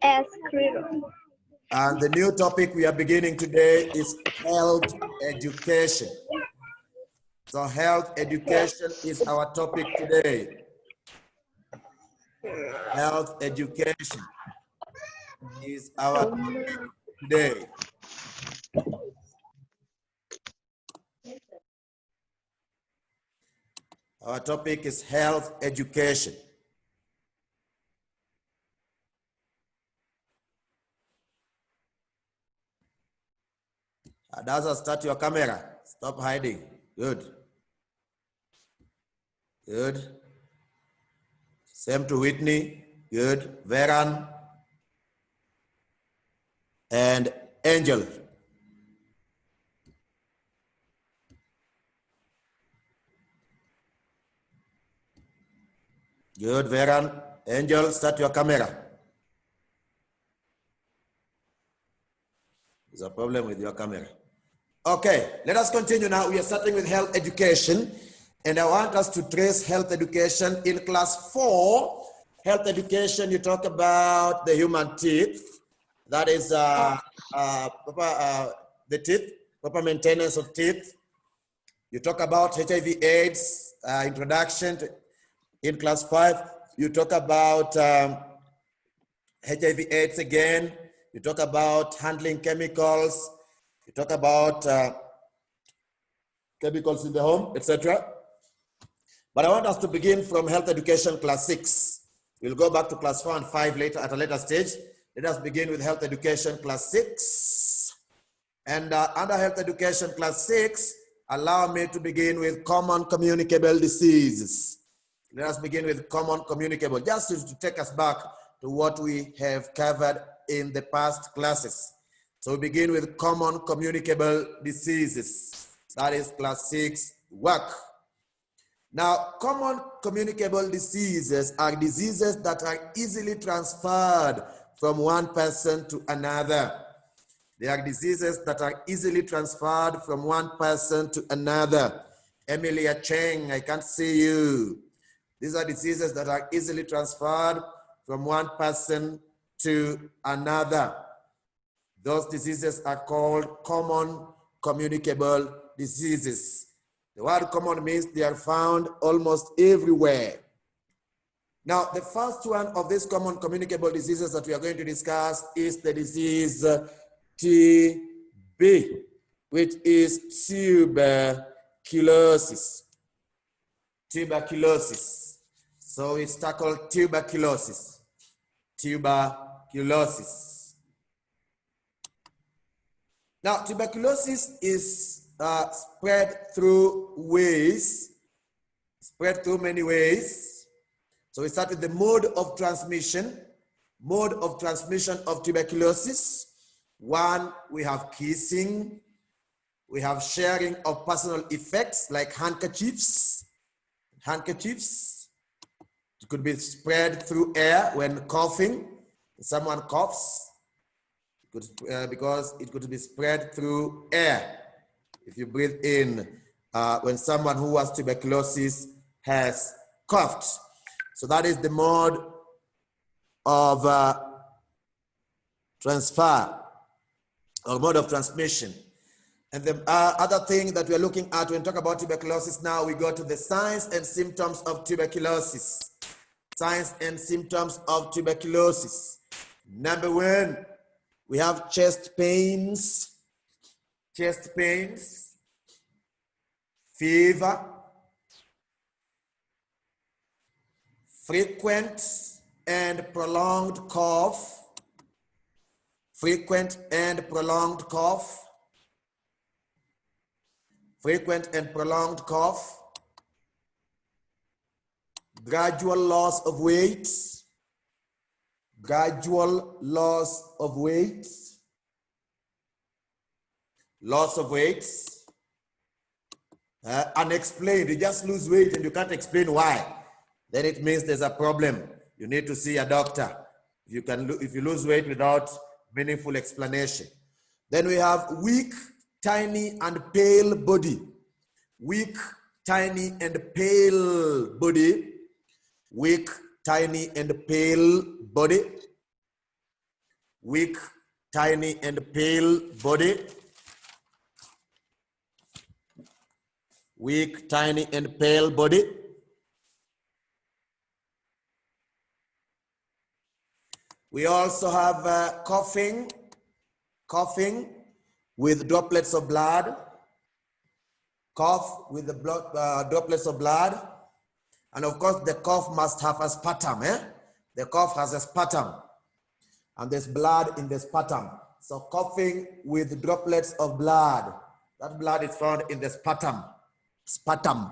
Escrito. And the new topic we are beginning today is health education. So health education is our topic today. Health education is our topic today. Our topic is health education. Adasa, start your camera. Stop hiding. Good. Good. Same to Whitney. Good. Veran. And Angel. Good, Veran. Angel, start your camera. There's a problem with your camera. Okay, let us continue now. We are starting with health education. And I want us to trace health education in class 4. Health education, you talk about the human teeth. That is the teeth, proper maintenance of teeth. You talk about HIV/AIDS, introduction in class 5. You talk about HIV/AIDS again. You talk about handling chemicals. You talk about chemicals in the home, etc. But I want us to begin from health education class 6. We'll go back to class 4 and 5 later at a later stage. Let us begin with health education class 6. And under health education class 6, allow me to begin with common communicable diseases. Let us begin with common communicable, just to take us back to what we have covered in the past classes. So we begin with common communicable diseases. That is class 6 work. Now, common communicable diseases are diseases that are easily transferred from one person to another. They are diseases that are easily transferred from one person to another. Emilia Cheng, I can't see you. These are diseases that are easily transferred from one person to another. Those diseases are called common communicable diseases. The word common means they are found almost everywhere. Now, the first one of these common communicable diseases that we are going to discuss is the disease TB, which is tuberculosis. Tuberculosis. So it's tackled tuberculosis. Tuberculosis. Now, tuberculosis is spread through many ways. So we start with the mode of transmission. Mode of transmission of tuberculosis. One, we have kissing. We have sharing of personal effects like handkerchiefs. Handkerchiefs. It could be spread through air when coughing. Someone coughs. Because it could be spread through air. If you breathe in when someone who has tuberculosis has coughed. So that is the mode of transfer or mode of transmission. And the other thing that we're looking at when we talk about tuberculosis now, we go to the signs and symptoms of tuberculosis. Signs and symptoms of tuberculosis. Number 1, we have chest pains, fever, frequent and prolonged cough, frequent and prolonged cough, frequent and prolonged cough, gradual loss of weight, gradual loss of weight, loss of weight, unexplained. You just lose weight and you can't explain why. Then it means there's a problem. You need to see a doctor. If you lose weight without meaningful explanation. Then we have weak, tiny, and pale body. Weak, tiny, and pale body. Weak, tiny, and pale body. weak, tiny, and pale body. Weak, tiny, and pale body. We also have coughing with droplets of blood. Cough with the blood, droplets of blood. And of course, the cough must have a sputum. The cough has a sputum. And there's blood in the sputum. So coughing with droplets of blood. That blood is found in the sputum. Sputum.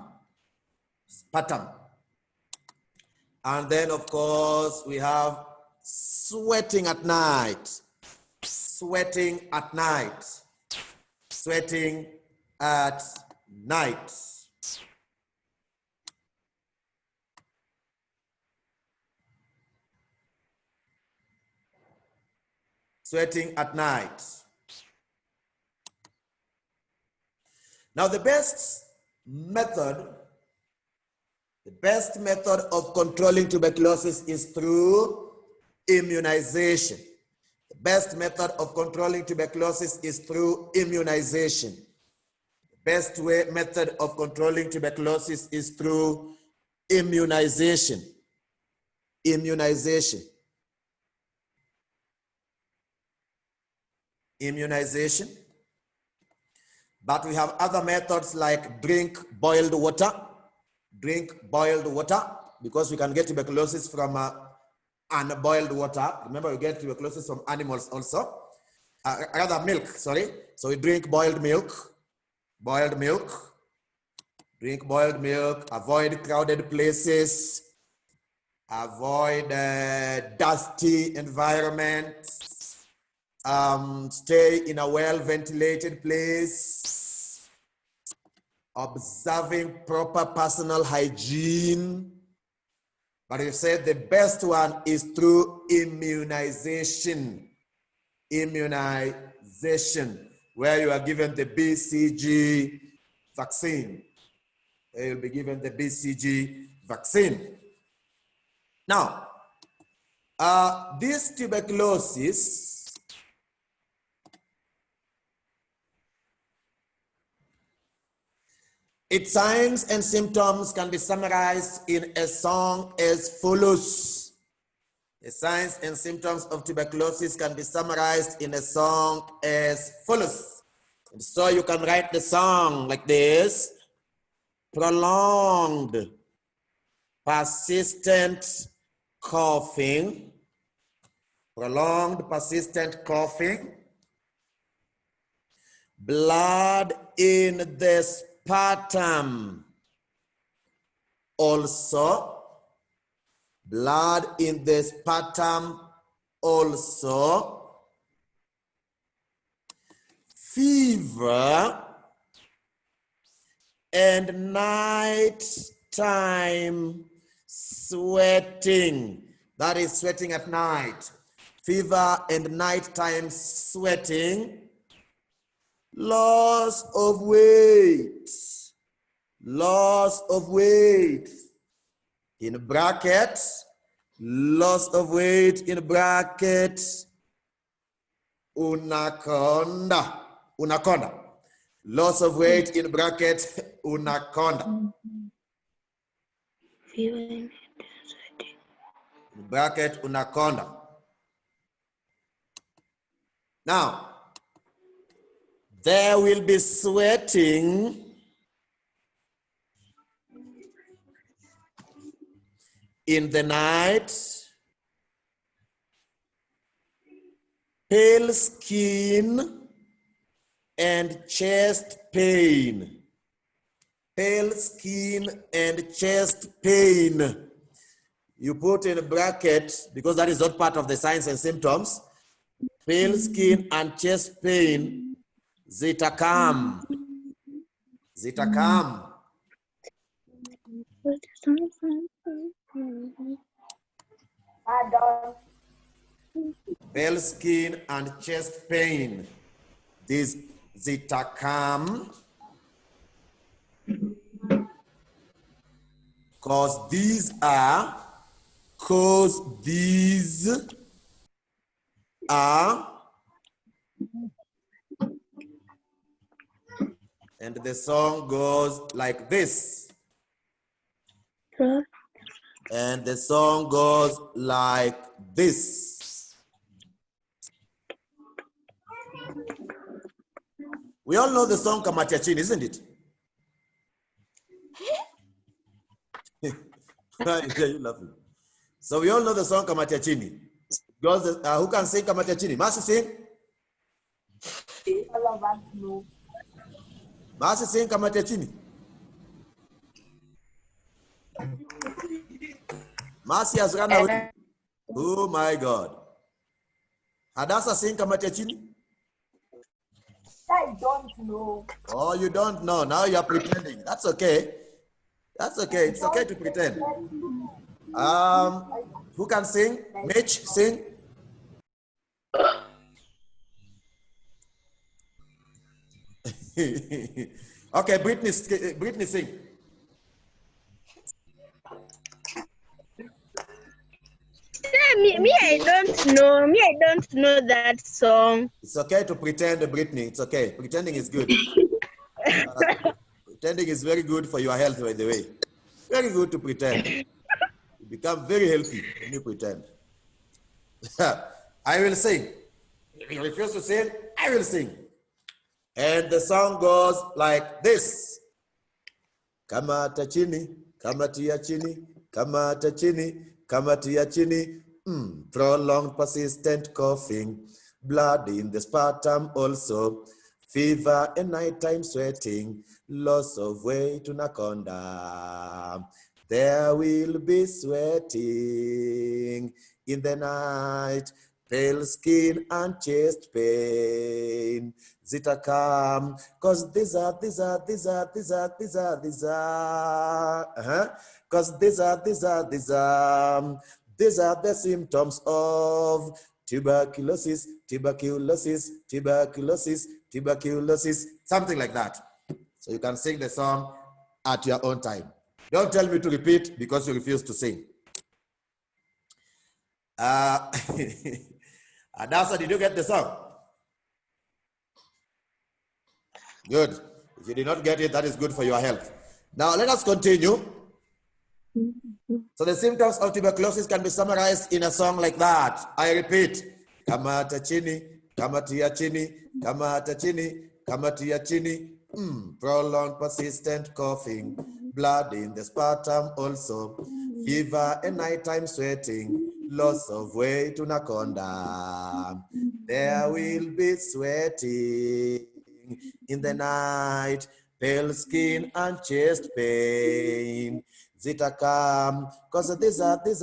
And then, of course, we have sweating at night. Sweating at night. Sweating at night. Sweating at night. Now, the best method of controlling tuberculosis is through immunization. The best method of controlling tuberculosis is through immunization. The best method of controlling tuberculosis is through immunization. Immunization. Immunization. But we have other methods like drink boiled water. Drink boiled water, because we can get tuberculosis from unboiled water. Remember, we get tuberculosis from animals also. Rather milk, sorry. So we drink boiled milk. Boiled milk. Drink boiled milk. Avoid crowded places. Avoid dusty environments. Stay in a well-ventilated place, observing proper personal hygiene. But you said the best one is through immunization. Immunization, where you are given the BCG vaccine. They will be given the BCG vaccine. Now, this tuberculosis, its signs and symptoms can be summarized in a song as follows. The signs and symptoms of tuberculosis can be summarized in a song as follows. And so you can write the song like this. Prolonged, persistent coughing. Prolonged, persistent coughing. Blood in the sputum. Also, blood in the sputum also. Fever and nighttime sweating. That is sweating at night. Fever and nighttime sweating. Loss of weight. Loss of weight. In bracket, loss of weight in bracket, unaconda. Unaconda. Loss of weight in bracket, unaconda. In bracket, unaconda. Now, there will be sweating in the night, pale skin and chest pain. Pale skin and chest pain. You put in a bracket, because that is not part of the signs and symptoms. Pale skin and chest pain, zitakam. Zitakam. Pale skin and chest pain. This zitakam. Cause these And the song goes like this. And the song goes like this. We all know the song Kamatia Chini, isn't it? Why are you laughing? So we all know the song Kamatia Chini. Girls, who can sing Kamatia Chini? Mercy, sing. All of us know. Mercy, sing Kamatia Chini. Mercy has run away. Oh my God. Hadassah, sing Kamatia Chini. I don't know. Oh, you don't know. Now you're pretending. That's okay. That's okay. It's okay to pretend. Who can sing? Mitch, sing. Okay, Brittany, sing. Me, I don't know. Me, I don't know that song. It's okay to pretend, Brittany. It's okay. Pretending is good. Pretending is very good for your health, by the way. Very good to pretend. You become very healthy when you pretend. I will sing. If you refuse to sing, I will sing. And the song goes like this. Kamata chini, kamatia chini, kamata chini, kamatia chini. Prolonged persistent coughing, blood in the sputum also, fever and nighttime sweating, loss of weight anaconda. There will be sweating in the night, pale skin and chest pain. Zita come, cause these are, cause these are the symptoms of tuberculosis, something like that. So you can sing the song at your own time. Don't tell me to repeat because you refuse to sing. Adasa, did you get the song? Good. If you did not get it, that is good for your health. Now let us continue. So the symptoms of tuberculosis can be summarized in a song like that. I repeat. Kamata chini, kamatia chini, kamata chini, kamatia chini. Prolonged persistent coughing, blood in the sputum also, fever and nighttime sweating, loss of weight anaconda. There will be sweating in the night, pale skin and chest pain. Zita come, cause these are, cause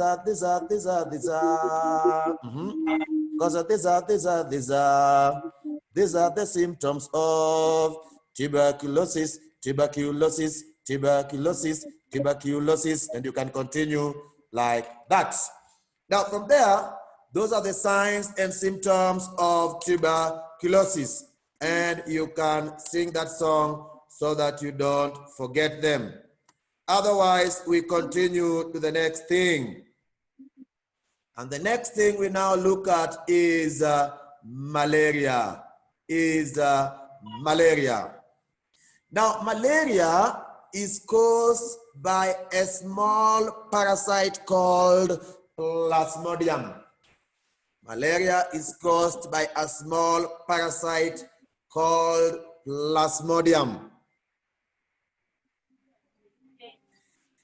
these are the symptoms of tuberculosis, and you can continue like that. Now from there, those are the signs and symptoms of tuberculosis, and you can sing that song so that you don't forget them. Otherwise, we continue to the next thing. And the next thing we now look at is malaria. Now, malaria is caused by a small parasite called Plasmodium. Malaria is caused by a small parasite called Plasmodium.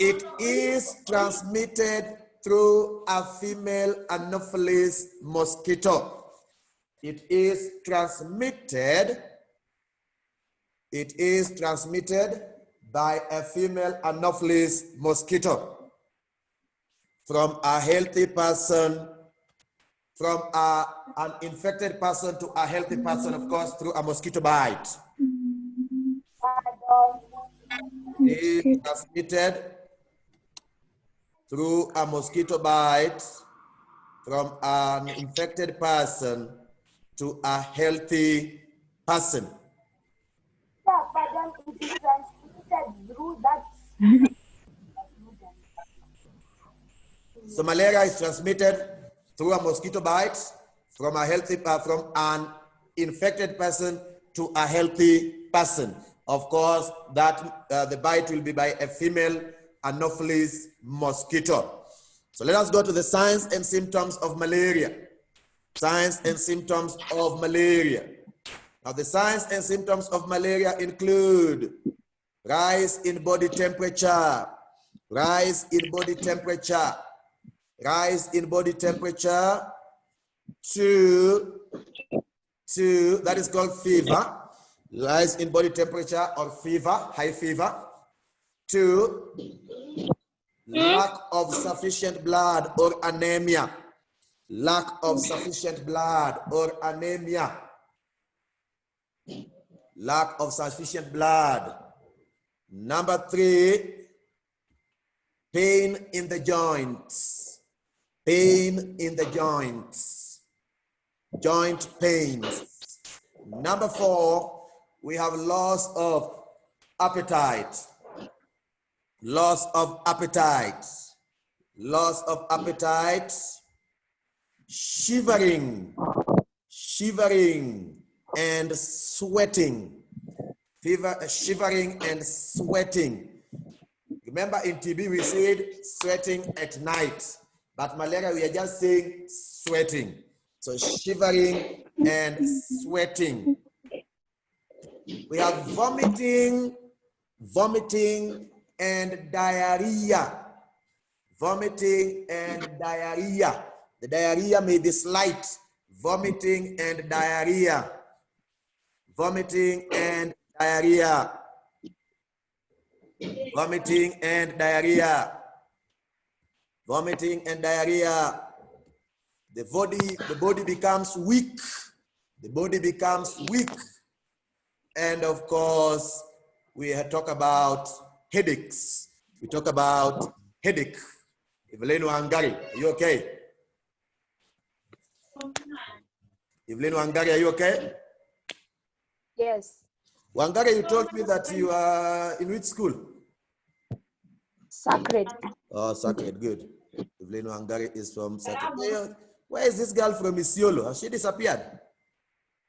It is transmitted through a female Anopheles mosquito. It is transmitted by a female Anopheles mosquito from a healthy person, from an infected person to a healthy person, of course, through a mosquito bite. It is transmitted through a mosquito bite from an infected person to a healthy person. Yeah, but then it is transmitted through that. So malaria is transmitted through a mosquito bite from an infected person to a healthy person. Of course, that the bite will be by a female Anopheles mosquito. So let us go to the signs and symptoms of malaria. Signs and symptoms of malaria. Now, the signs and symptoms of malaria include rise in body temperature, rise in body temperature, rise in body temperature to that is called fever, rise in body temperature or fever, high fever, to lack of sufficient blood or anemia, lack of sufficient blood or anemia, lack of sufficient blood. Number 3, pain in the joints, pain in the joints, joint pains. Number 4, we have loss of appetite, loss of appetite, loss of appetite, shivering, shivering and sweating, fever, shivering and sweating. Remember in TB we said sweating at night, but malaria we are just saying sweating. So shivering and sweating. We have vomiting, vomiting and diarrhea. Vomiting and diarrhea. The diarrhea may be slight. Vomiting and diarrhea. Vomiting and diarrhea. Vomiting and diarrhea. Vomiting and diarrhea. The body becomes weak. The body becomes weak. And of course, we talk about headaches. We talk about headache. Evelyn Wangari, are you okay? Evelyn Wangari, are you okay? Yes. Wangari, you told me that you are in which school? Sacred. Oh, Sacred, good. Evelyn Wangari is from Sacred. Where is this girl from Isiolo? Has she disappeared?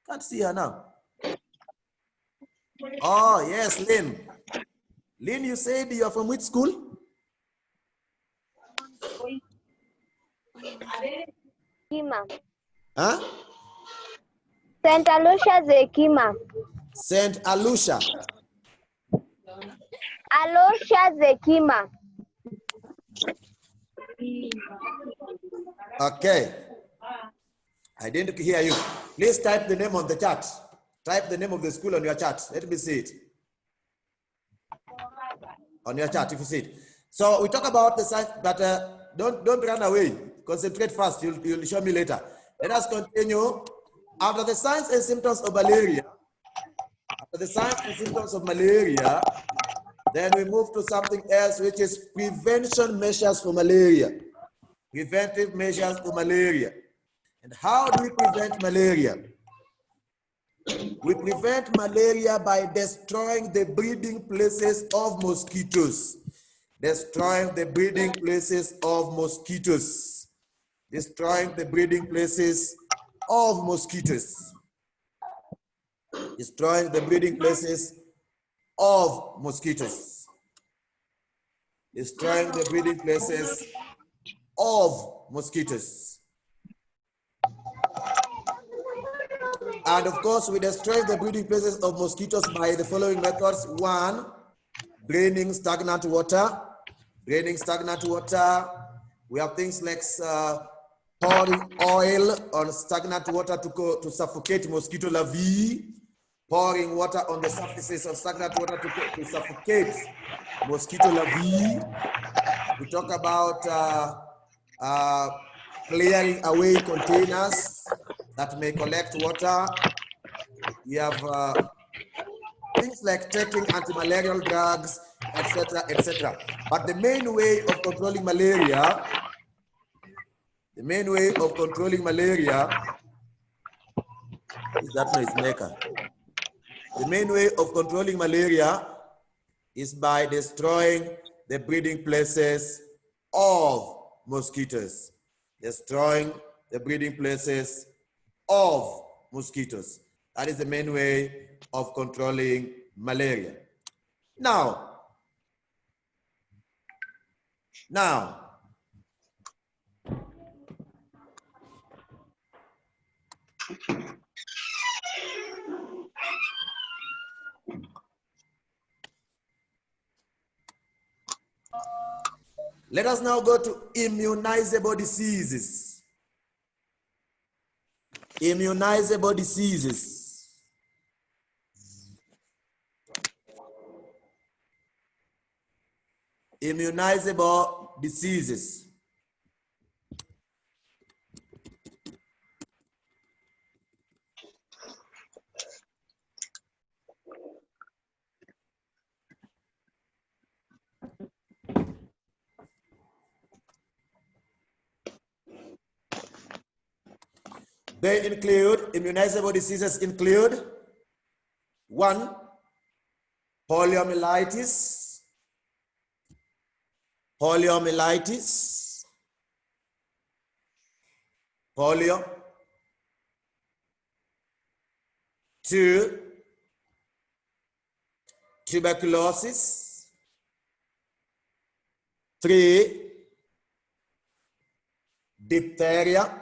Can't see her now. Oh, yes, Lynn. Lynn, you said you are from which school? Kima. Huh? St. Alusha Zekima. St. Alusha. Alusha Zekima. Okay. I didn't hear you. Please type the name on the chat. Type the name of the school on your chat. Let me see it. On your chat, if you see it. So we talk about the signs, but don't run away. Concentrate first. You'll show me later. Let us continue. After the signs and symptoms of malaria, then we move to something else, which is prevention measures for malaria. Preventive measures for malaria. And how do we prevent malaria? We prevent malaria by destroying the breeding places of mosquitoes. Destroying the breeding places of mosquitoes. Destroying the breeding places of mosquitoes. Destroying the breeding places of mosquitoes. Destroying the breeding places of mosquitoes. And of course, we destroy the breeding places of mosquitoes by the following methods. 1, draining stagnant water. Draining stagnant water. We have things like pouring oil on stagnant water to suffocate mosquito larvae. Pouring water on the surfaces of stagnant water to suffocate mosquito larvae. We talk about clearing away containers that may collect water. We have things like taking anti-malarial drugs, etc., etc. But the main way of controlling malaria, is that noisemaker. The main way of controlling malaria is by destroying the breeding places of mosquitoes. Destroying the breeding places of mosquitoes. That is the main way of controlling malaria. Now, let us now go to immunizable diseases. Immunizable diseases. Immunizable diseases. They include, immunizable diseases include 1, poliomyelitis, polio. 2, tuberculosis. 3, diphtheria.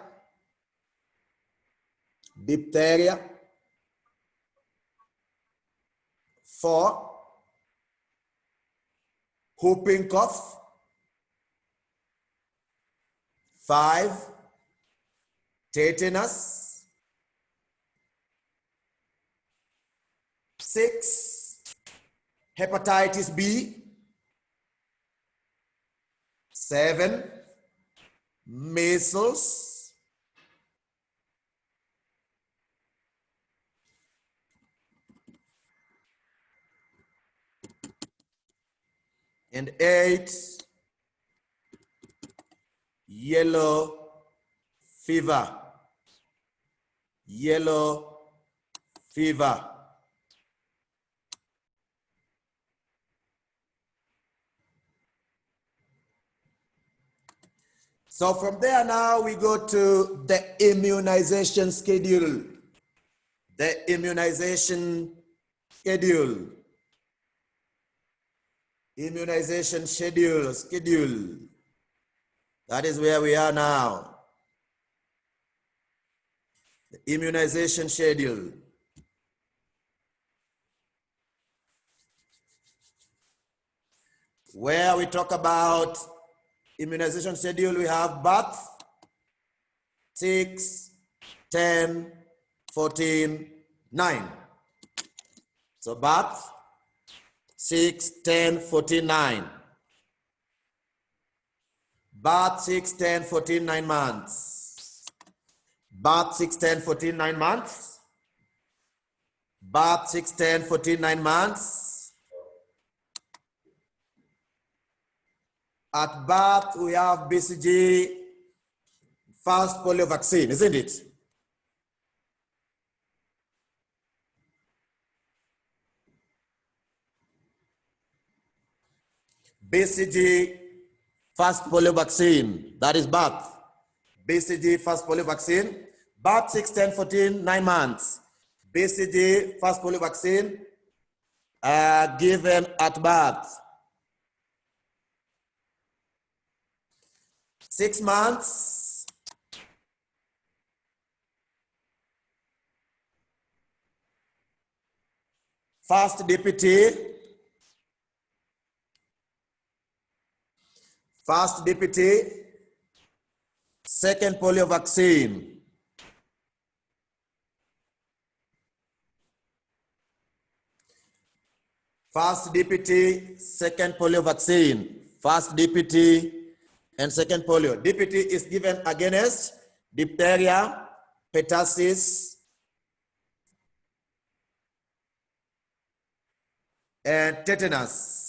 4, whooping cough. 5, tetanus. 6, hepatitis B. 7, measles. And 8, yellow fever. So from there now we go to the immunization schedule. The immunization schedule. Immunization schedule. That is where we are now. The immunization schedule. Where we talk about immunization schedule, we have birth, 6, 10, 14, 9. So birth, 6, 10, 14, 9. Birth 6, 10, 14, 9 months. Birth 6, 10, 14, 9 months. Birth 6, 10, 14, 9 months. At birth, we have BCG, first polio vaccine, isn't it? BCG, first polio vaccine, that is birth. BCG, first polio vaccine, birth 6, 10, 14, 9 months. BCG, first polio vaccine, given at birth. 6 months. First DPT. First DPT, second polio vaccine. First DPT, second polio vaccine. First DPT and second polio. DPT is given against diphtheria, pertussis, and tetanus.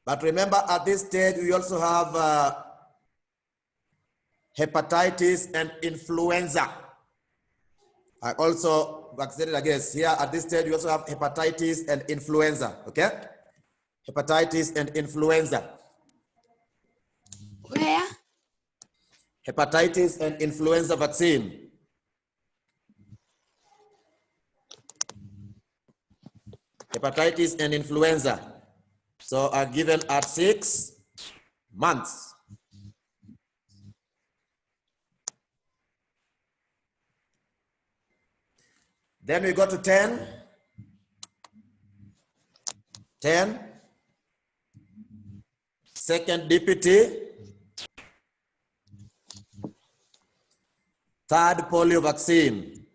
But remember, at this stage, we also have hepatitis and influenza are also vaccinated against. Here at this stage, we also have hepatitis and influenza, okay? Hepatitis and influenza. Where? Hepatitis and influenza vaccine. Hepatitis and influenza. So are given at 6 months. Then we go to 10. 10. Second DPT. Third polio vaccine.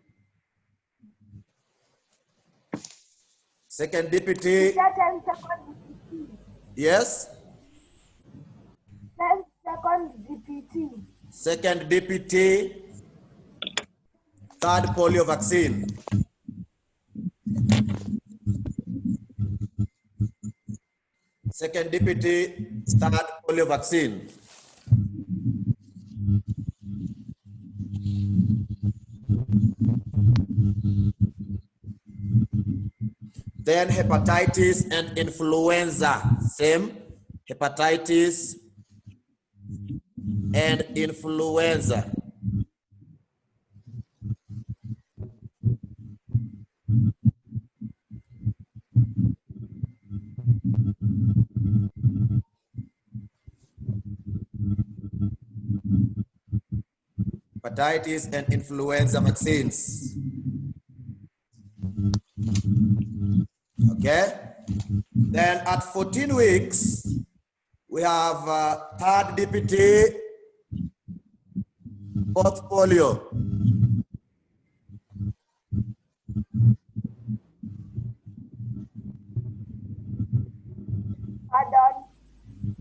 Second DPT. Second DPT. Yes. Second DPT. Second DPT. Third polio vaccine. Second DPT, third polio vaccine. Then hepatitis and influenza, same. Hepatitis and influenza. Hepatitis and influenza vaccines. Okay. Then at 14 weeks, we have third DPT, fourth polio.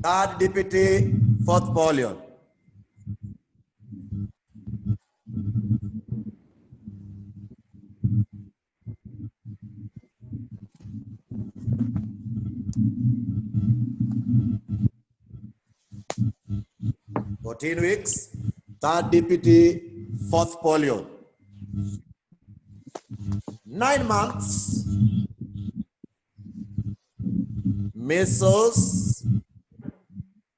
Third DPT, fourth polio. Weeks, third DPT, fourth polio. 9 months, measles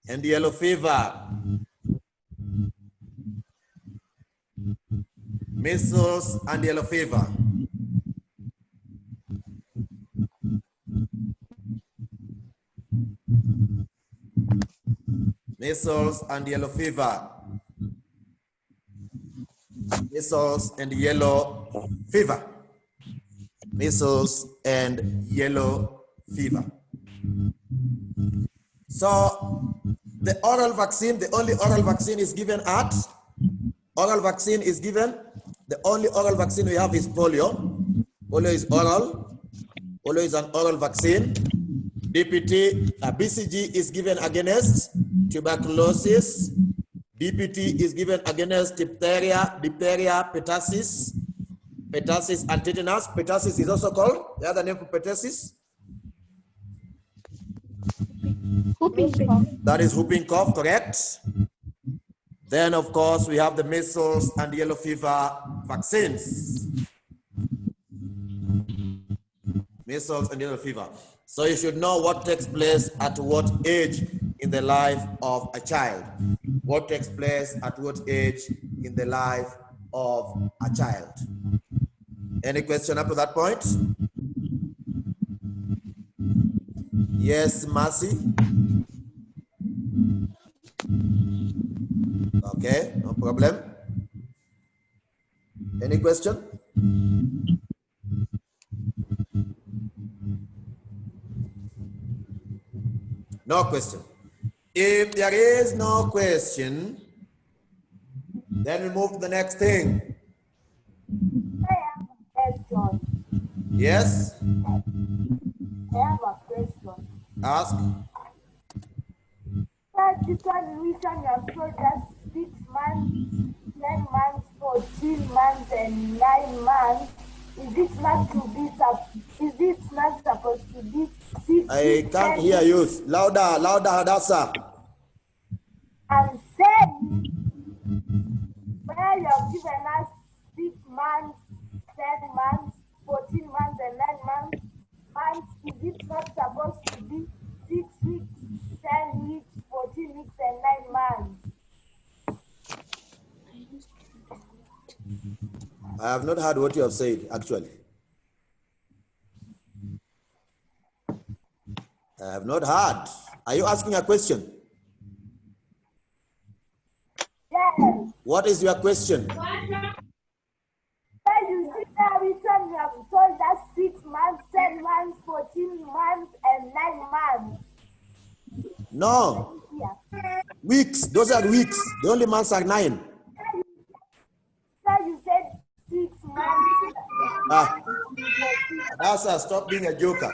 and yellow fever. Measles and yellow fever. Measles and yellow fever. Measles and yellow fever. Measles and yellow fever. So the oral vaccine, the only oral vaccine is given at, oral vaccine is given, the only oral vaccine we have is polio. Polio is oral. Polio is an oral vaccine. DPT, BCG is given against tuberculosis. DPT is given against diphtheria, pertussis, and tetanus. Pertussis is also called, the other name for pertussis? Whooping cough. That is whooping cough, correct? Then, of course, we have the measles and yellow fever vaccines. Measles and yellow fever. So you should know what takes place at what age in the life of a child. What takes place at what age in the life of a child. Any question up to that point? Yes, Mercy? Okay, no problem. Any question? No question. If there is no question, then we move to the next thing. I have a question. Yes? I have a question. Ask. This one you have told us 6 months, 10 months, 14 months, and 9 months. Is this not supposed to be 6? I can't hear you. Louder, louder, Hadassah. I'm saying, where you have given us 6 months, 10 months, 14 months, and 9 months. Is it not supposed to be 6 weeks, 10 weeks, 14 weeks, and 9 months? I have not heard what you have said, actually. I have not heard. Are you asking a question? Yes. What is your question? You see now we have told us 6 months, 10 months, 14 months, and 9 months. No. Weeks. Those are weeks. The only months are 9. So you said 6 months. Adasa, stop being a joker.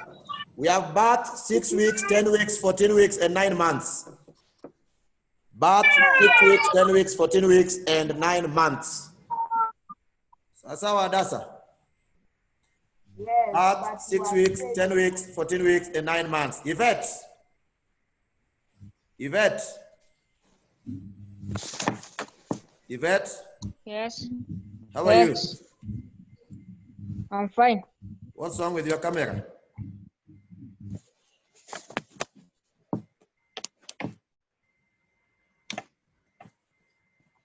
We have birth 6 weeks, 10 weeks, 14 weeks, and 9 months. Birth 6 weeks, 10 weeks, 14 weeks, and 9 months. Sawa Adasa. Yes, Birth 6 weeks, 10 weeks, 14 weeks, and 9 months. Yvette. Yvette. Yvette. Yes. How are you? I'm fine. What's wrong with your camera?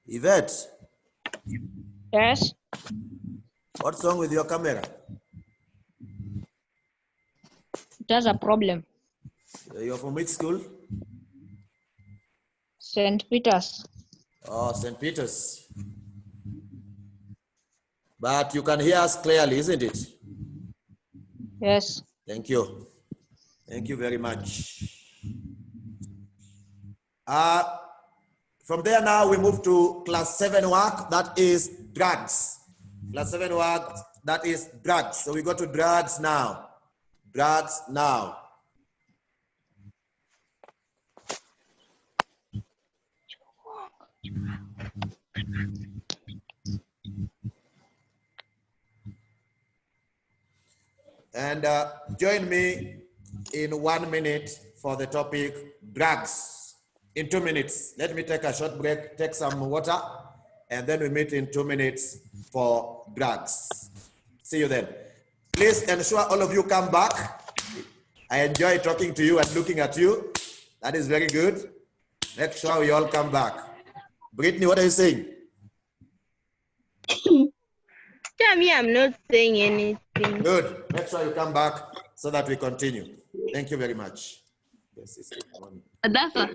Yvette. Yes. What's wrong with your camera? It has a problem. You're from which school? St. Peter's. Oh, St. Peter's. But you can hear us clearly, isn't it? Yes. Thank you. Thank you very much. From there now, we move to class 7 work, that is drugs. Class 7 work, that is drugs. So we go to drugs now. Drugs now. And join me in 1 minute for the topic drugs. In 2 minutes, let me take a short break, take some water, and then we meet in 2 minutes for drugs. See you then. Please ensure all of you come back. I enjoy talking to you and looking at you. That is very good. Make sure we all come back. Brittany, what are you saying? Tell me I'm not saying anything. Good. Make sure you come back so that we continue. Thank you very much. Yes, Adasa,